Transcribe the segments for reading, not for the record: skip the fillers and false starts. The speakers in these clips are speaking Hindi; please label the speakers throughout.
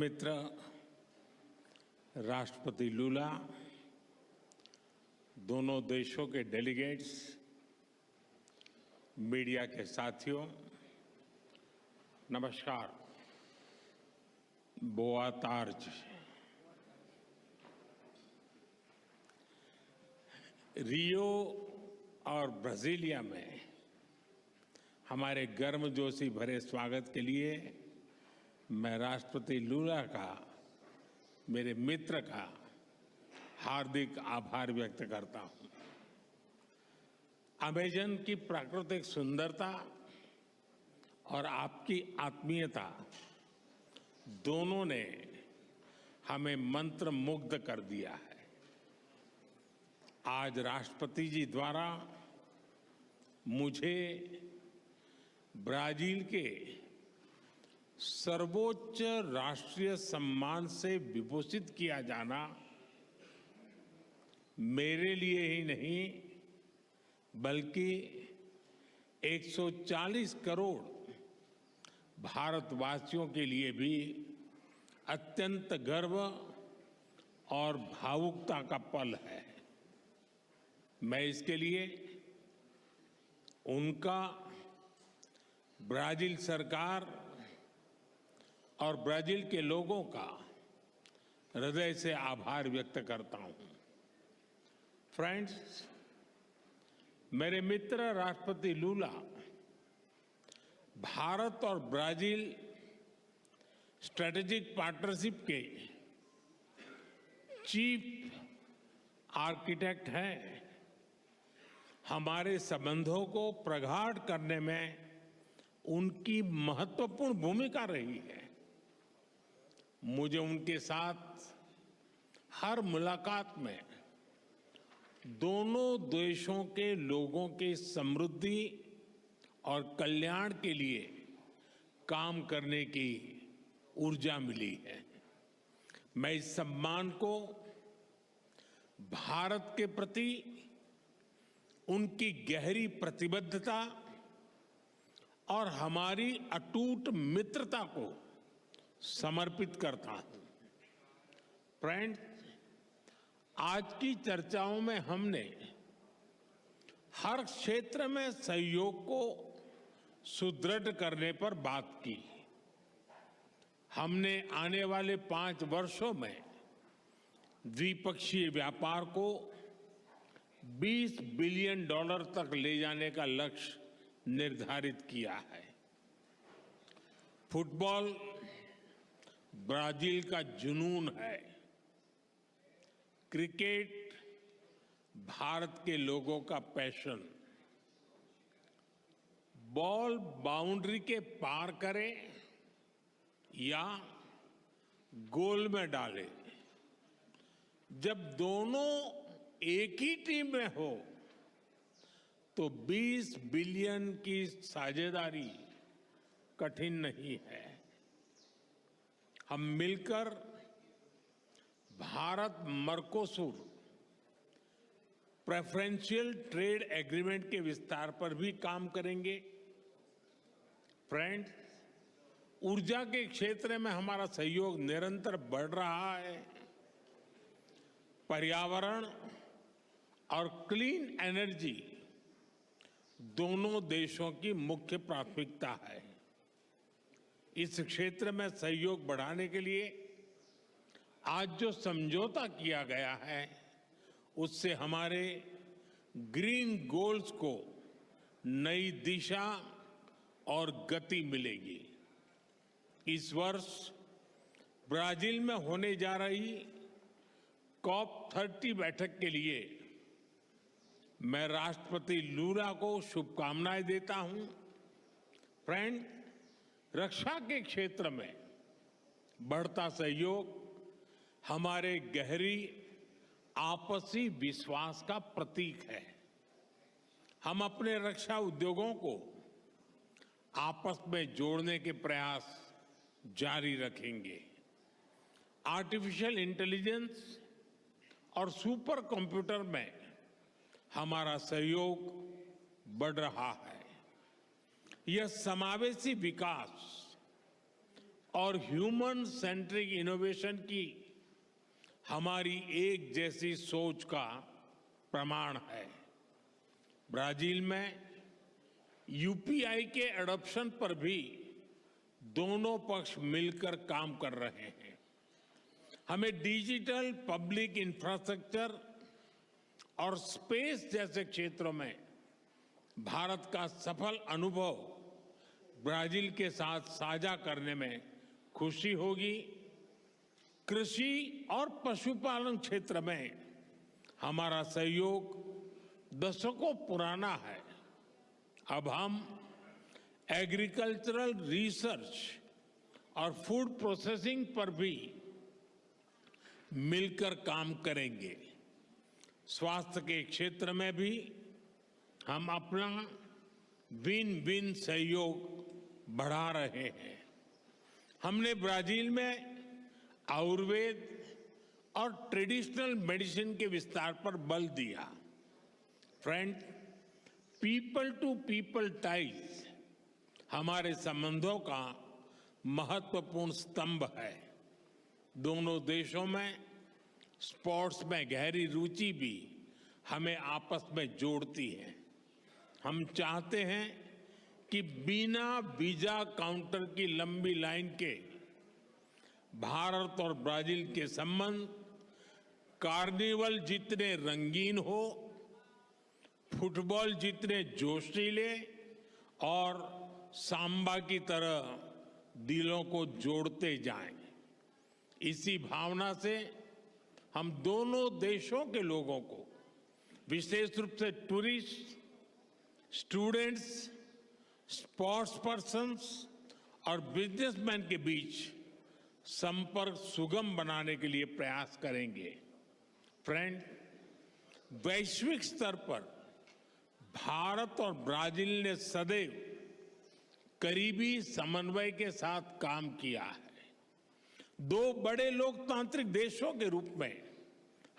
Speaker 1: मित्र राष्ट्रपति लूला, दोनों देशों के डेलीगेट्स, मीडिया के साथियों, नमस्कार। बोआ तार्ज। रियो और ब्राजीलिया में हमारे गर्मजोशी भरे स्वागत के लिए मैं राष्ट्रपति लूला का, मेरे मित्र का हार्दिक आभार व्यक्त करता हूं। अमेजन की प्राकृतिक सुंदरता और आपकी आत्मीयता दोनों ने हमें मंत्रमुग्ध कर दिया है। आज राष्ट्रपति जी द्वारा मुझे ब्राजील के सर्वोच्च राष्ट्रीय सम्मान से विभूषित किया जाना मेरे लिए ही नहीं बल्कि 140 करोड़ भारतवासियों के लिए भी अत्यंत गर्व और भावुकता का पल है। मैं इसके लिए उनका, ब्राजील सरकार और ब्राजील के लोगों का हृदय से आभार व्यक्त करता हूं। फ्रेंड्स, मेरे मित्र राष्ट्रपति लूला भारत और ब्राजील स्ट्रेटेजिक पार्टनरशिप के चीफ आर्किटेक्ट हैं। हमारे संबंधों को प्रगाढ़ करने में उनकी महत्वपूर्ण भूमिका रही है। मुझे उनके साथ हर मुलाकात में दोनों देशों के लोगों की समृद्धि और कल्याण के लिए काम करने की ऊर्जा मिली है। मैं इस सम्मान को भारत के प्रति उनकी गहरी प्रतिबद्धता और हमारी अटूट मित्रता को समर्पित करता हूं। फ्रेंड्स, आज की चर्चाओं में हमने हर क्षेत्र में सहयोग को सुदृढ़ करने पर बात की। हमने आने वाले 5 वर्षों में द्विपक्षीय व्यापार को $20 बिलियन तक ले जाने का लक्ष्य निर्धारित किया है। फुटबॉल ब्राजील का जुनून है। क्रिकेट भारत के लोगों का पैशन। बॉल बाउंड्री के पार करे या गोल में डाले, जब दोनों एक ही टीम में हो तो 20 बिलियन की साझेदारी कठिन नहीं है। हम मिलकर Bharat Mercosur preferential trade agreement के विस्तार पर भी काम करेंगे। फ्रेंड्स, ऊर्जा के क्षेत्र में हमारा सहयोग निरंतर बढ़ रहा है। पर्यावरण और क्लीन एनर्जी दोनों देशों की मुख्य प्राथमिकता है। इस क्षेत्र में सहयोग बढ़ाने के लिए आज जो समझौता किया गया है उससे हमारे ग्रीन गोल्स को नई दिशा और गति मिलेगी। इस वर्ष ब्राजील में होने जा रही COP30 बैठक के लिए मैं राष्ट्रपति लूला को शुभकामनाएं देता हूं। फ्रेंड, रक्षा के क्षेत्र में बढ़ता सहयोग हमारे गहरी आपसी विश्वास का प्रतीक है। हम अपने रक्षा उद्योगों को आपस में जोड़ने के प्रयास जारी रखेंगे। आर्टिफिशियल इंटेलिजेंस और सुपर कंप्यूटर में हमारा सहयोग बढ़ रहा है। यह समावेशी विकास और ह्यूमन सेंट्रिक इनोवेशन की हमारी एक जैसी सोच का प्रमाण है। ब्राजील में यूपीआई के एडॉप्शन पर भी दोनों पक्ष मिलकर काम कर रहे हैं। हमें डिजिटल पब्लिक इंफ्रास्ट्रक्चर और स्पेस जैसे क्षेत्रों में भारत का सफल अनुभव ब्राजील के साथ साझा करने में खुशी होगी। कृषि और पशुपालन क्षेत्र में हमारा सहयोग दशकों पुराना है। अब हम एग्रीकल्चरल रिसर्च और फूड प्रोसेसिंग पर भी मिलकर काम करेंगे। स्वास्थ्य के क्षेत्र में भी हम अपना विन विन सहयोग बढ़ा रहे हैं। हमने ब्राजील में आयुर्वेद और ट्रेडिशनल मेडिसिन के विस्तार पर बल दिया। Friend, people to people ties हमारे संबंधों का महत्वपूर्ण स्तंभ है। दोनों देशों में स्पोर्ट्स में गहरी रुचि भी हमें आपस में जोड़ती है। हम चाहते हैं कि बिना वीजा काउंटर की लंबी लाइन के भारत और ब्राजील के संबंध कार्निवल जितने रंगीन हो, फुटबॉल जितने जोशीले और सांबा की तरह दिलों को जोड़ते जाएं। इसी भावना से हम दोनों देशों के लोगों को, विशेष रूप से टूरिस्ट, स्टूडेंट्स, स्पोर्ट्स पर्सन्स और बिजनेसमैन के बीच संपर्क सुगम बनाने के लिए प्रयास करेंगे। फ्रेंड, वैश्विक स्तर पर भारत और ब्राजील ने सदैव करीबी समन्वय के साथ काम किया है। दो बड़े लोकतांत्रिक देशों के रूप में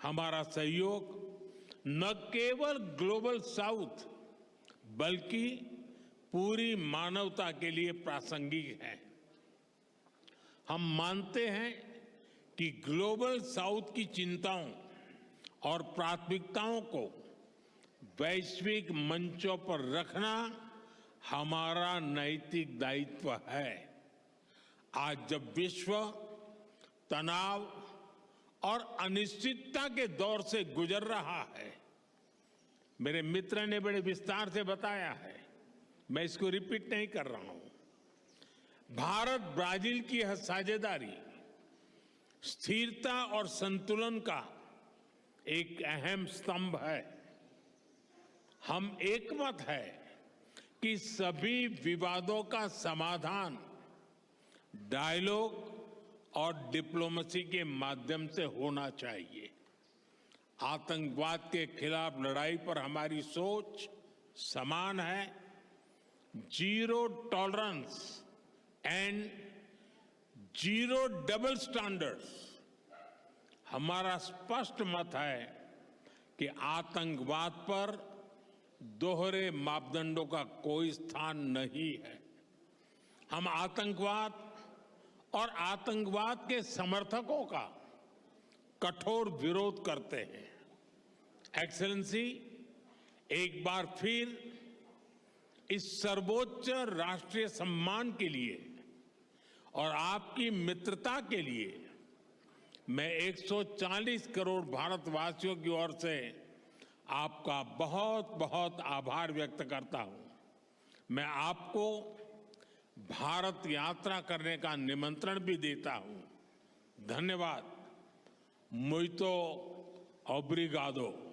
Speaker 1: हमारा सहयोग न केवल ग्लोबल साउथ बल्कि पूरी मानवता के लिए प्रासंगिक है। हम मानते हैं कि ग्लोबल साउथ की चिंताओं और प्राथमिकताओं को वैश्विक मंचों पर रखना हमारा नैतिक दायित्व है। आज जब विश्व तनाव और अनिश्चितता के दौर से गुजर रहा है, मेरे मित्र ने बड़े विस्तार से बताया है, मैं इसको रिपीट नहीं कर रहा हूं। भारत ब्राजील की यह साझेदारी स्थिरता और संतुलन का एक अहम स्तंभ है। हम एकमत है कि सभी विवादों का समाधान डायलॉग और डिप्लोमेसी के माध्यम से होना चाहिए। आतंकवाद के खिलाफ लड़ाई पर हमारी सोच समान है। Zero tolerance and zero double standards. हमारा स्पष्ट मत है कि आतंकवाद पर दोहरे मापदंडों का कोई स्थान नहीं है। हम आतंकवाद और आतंकवाद के समर्थकों का कठोर विरोध करते हैं। एक्सेलेंसी, एक बार फिर इस सर्वोच्च राष्ट्रीय सम्मान के लिए और आपकी मित्रता के लिए मैं 140 करोड़ भारतवासियों की ओर से आपका बहुत बहुत आभार व्यक्त करता हूं। मैं आपको भारत यात्रा करने का निमंत्रण भी देता हूं। धन्यवाद। मुइतो ओब्रिगादो।